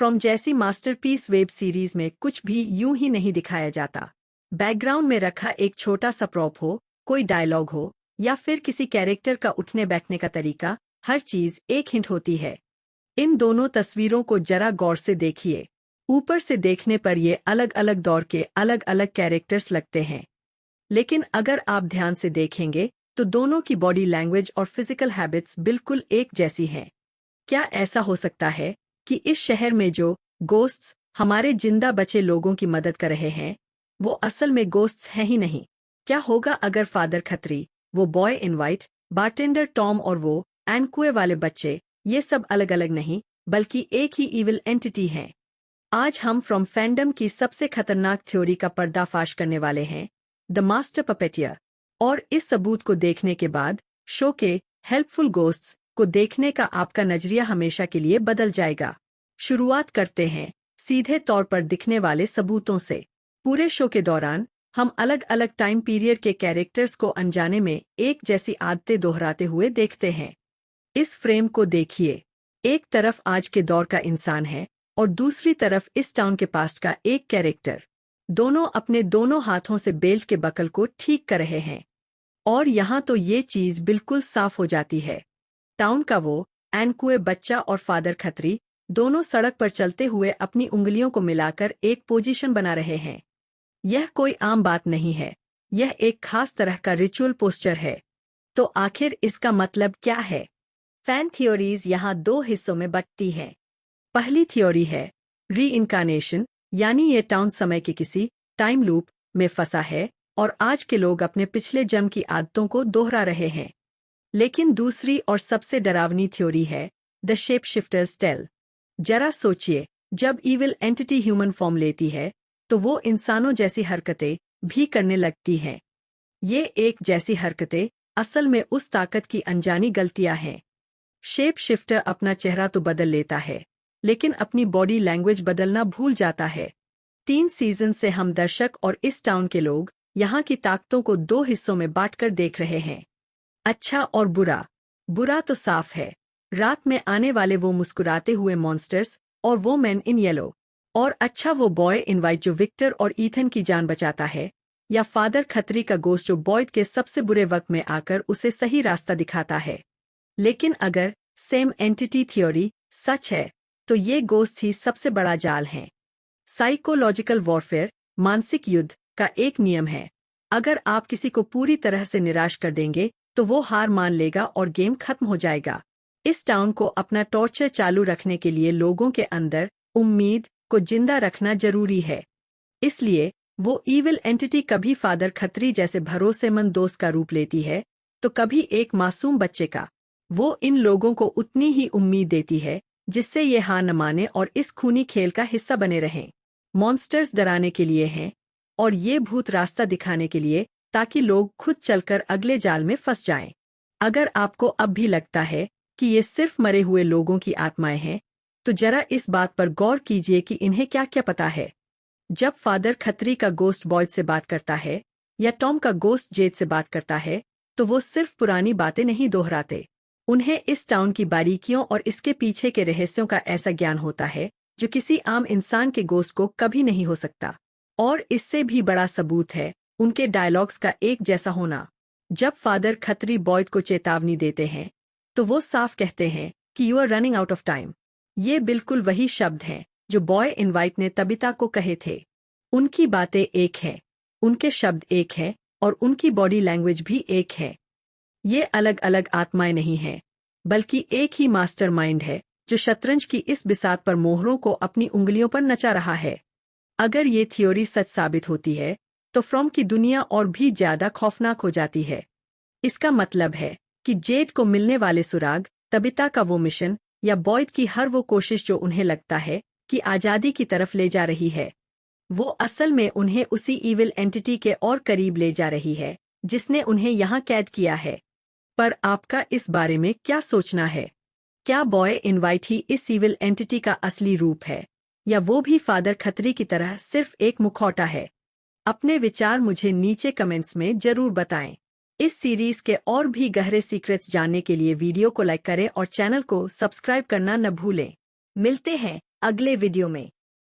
From जैसी masterpiece web series में कुछ भी यूं ही नहीं दिखाया जाता। बैकग्राउंड में रखा एक छोटा सा प्रॉप हो, कोई डायलॉग हो, या फिर किसी कैरेक्टर का उठने बैठने का तरीका, हर चीज एक हिंट होती है। इन दोनों तस्वीरों को जरा गौर से देखिए। ऊपर से देखने पर ये अलग अलग दौर के अलग अलग कैरेक्टर्स लगते हैं, लेकिन अगर आप ध्यान से देखेंगे तो दोनों की बॉडी लैंग्वेज और फिजिकल हैबिट्स बिल्कुल एक जैसी हैं। क्या ऐसा हो सकता है कि इस शहर में जो गोस्ट्स हमारे जिंदा बचे लोगों की मदद कर रहे हैं, वो असल में गोस्ट्स हैं ही नहीं? क्या होगा अगर फादर खत्री, वो boy in white, bartender Tom और वो एनकुए वाले बच्चे, ये सब अलग अलग नहीं बल्कि एक ही इविल एंटिटी हैं? आज हम फ्रॉम फैंडम की सबसे खतरनाक थ्योरी का पर्दाफाश करने वाले हैं, द मास्टर पपेटियर। और इस सबूत को देखने के बाद शो के हेल्पफुल गोस्ट्स को देखने का आपका नजरिया हमेशा के लिए बदल जाएगा। शुरुआत करते हैं सीधे तौर पर दिखने वाले सबूतों से। पूरे शो के दौरान हम अलग अलग टाइम पीरियड के कैरेक्टर्स को अनजाने में एक जैसी आदतें दोहराते हुए देखते हैं। इस फ्रेम को देखिए। एक तरफ आज के दौर का इंसान है और दूसरी तरफ इस टाउन के पास्ट का एक कैरेक्टर। दोनों अपने दोनों हाथों से बेल्ट के बकल को ठीक कर रहे हैं। और यहाँ तो ये चीज बिल्कुल साफ हो जाती है। टाउन का वो एनकुए बच्चा और फादर खत्री दोनों सड़क पर चलते हुए अपनी उंगलियों को मिलाकर एक पोजीशन बना रहे हैं। यह कोई आम बात नहीं है, यह एक खास तरह का रिचुअल पोस्चर है। तो आखिर इसका मतलब क्या है? फैन थ्योरीज यहाँ दो हिस्सों में बंटती हैं। पहली थ्योरी है री-इनकार्नेशन, यानी ये टाउन समय के किसी टाइम लूप में फंसा है और आज के लोग अपने पिछले जन्म की आदतों को दोहरा रहे हैं। लेकिन दूसरी और सबसे डरावनी थ्योरी है द शेप शिफ्टर्स टेल। जरा सोचिए, जब इविल एंटिटी ह्यूमन फॉर्म लेती है तो वो इंसानों जैसी हरकतें भी करने लगती हैं। ये एक जैसी हरकतें असल में उस ताकत की अनजानी गलतियां हैं। शेप शिफ्टर अपना चेहरा तो बदल लेता है, लेकिन अपनी बॉडी लैंग्वेज बदलना भूल जाता है। 3 सीजन से हम दर्शक और इस टाउन के लोग यहाँ की ताकतों को 2 हिस्सों में बांटकर देख रहे हैं, अच्छा और बुरा। बुरा तो साफ है, रात में आने वाले वो मुस्कुराते हुए मॉन्स्टर्स और वो मैन इन येलो। और अच्छा वो बॉय इन वाइट जो विक्टर और ईथन की जान बचाता है, या फादर खत्री का गोश्त जो बॉयड के सबसे बुरे वक्त में आकर उसे सही रास्ता दिखाता है। लेकिन अगर सेम एंटिटी थ्योरी सच है तो ये गोस्ट ही सबसे बड़ा जाल है। साइकोलॉजिकल वॉरफेयर, मानसिक युद्ध का एक नियम है। अगर आप किसी को पूरी तरह से निराश कर देंगे तो वो हार मान लेगा और गेम खत्म हो जाएगा। इस टाउन को अपना टॉर्चर चालू रखने के लिए लोगों के अंदर उम्मीद को जिंदा रखना जरूरी है। इसलिए वो इविल एंटिटी कभी फादर खत्री जैसे भरोसेमंद दोस्त का रूप लेती है तो कभी एक मासूम बच्चे का। वो इन लोगों को उतनी ही उम्मीद देती है जिससे ये हार न माने और इस खूनी खेल का हिस्सा बने रहें। मॉन्स्टर्स डराने के लिए हैं और ये भूत रास्ता दिखाने के लिए, ताकि लोग खुद चलकर अगले जाल में फंस जाएं। अगर आपको अब भी लगता है कि ये सिर्फ मरे हुए लोगों की आत्माएं हैं, तो जरा इस बात पर गौर कीजिए कि इन्हें क्या क्या पता है। जब फादर खत्री का गोस्ट बॉयड से बात करता है या टॉम का गोस्ट जेड से बात करता है, तो वो सिर्फ पुरानी बातें नहीं दोहराते। उन्हें इस टाउन की बारीकियों और इसके पीछे के रहस्यों का ऐसा ज्ञान होता है जो किसी आम इंसान के गोस्ट को कभी नहीं हो सकता। और इससे भी बड़ा सबूत है उनके डायलॉग्स का एक जैसा होना। जब फादर खत्री बॉयड को चेतावनी देते हैं तो वो साफ कहते हैं कि you are running out of time. ये बिल्कुल वही शब्द हैं जो बॉय इन वाइट ने तबिता को कहे थे। उनकी बातें एक हैं, उनके शब्द एक हैं और उनकी बॉडी लैंग्वेज भी एक है। ये अलग अलग आत्माएं नहीं हैं, बल्कि एक ही मास्टरमाइंड है जो शतरंज की इस बिसात पर मोहरों को अपनी उंगलियों पर नचा रहा है। अगर ये थ्योरी सच साबित होती है तो फ्रॉम की दुनिया और भी ज्यादा खौफनाक हो जाती है। इसका मतलब है कि जेड को मिलने वाले सुराग, तबिता का वो मिशन या बॉयड की हर वो कोशिश जो उन्हें लगता है कि आजादी की तरफ ले जा रही है, वो असल में उन्हें उसी इविल एंटिटी के और करीब ले जा रही है जिसने उन्हें यहाँ कैद किया है। पर आपका इस बारे में क्या सोचना है? क्या बॉय इन वाइट ही इस इविल एंटिटी का असली रूप है, या वो भी फादर खत्री की तरह सिर्फ एक मुखौटा है? अपने विचार मुझे नीचे कमेंट्स में जरूर बताएं। इस सीरीज के और भी गहरे सीक्रेट्स जानने के लिए वीडियो को लाइक करें और चैनल को सब्सक्राइब करना न भूलें। मिलते हैं अगले वीडियो में।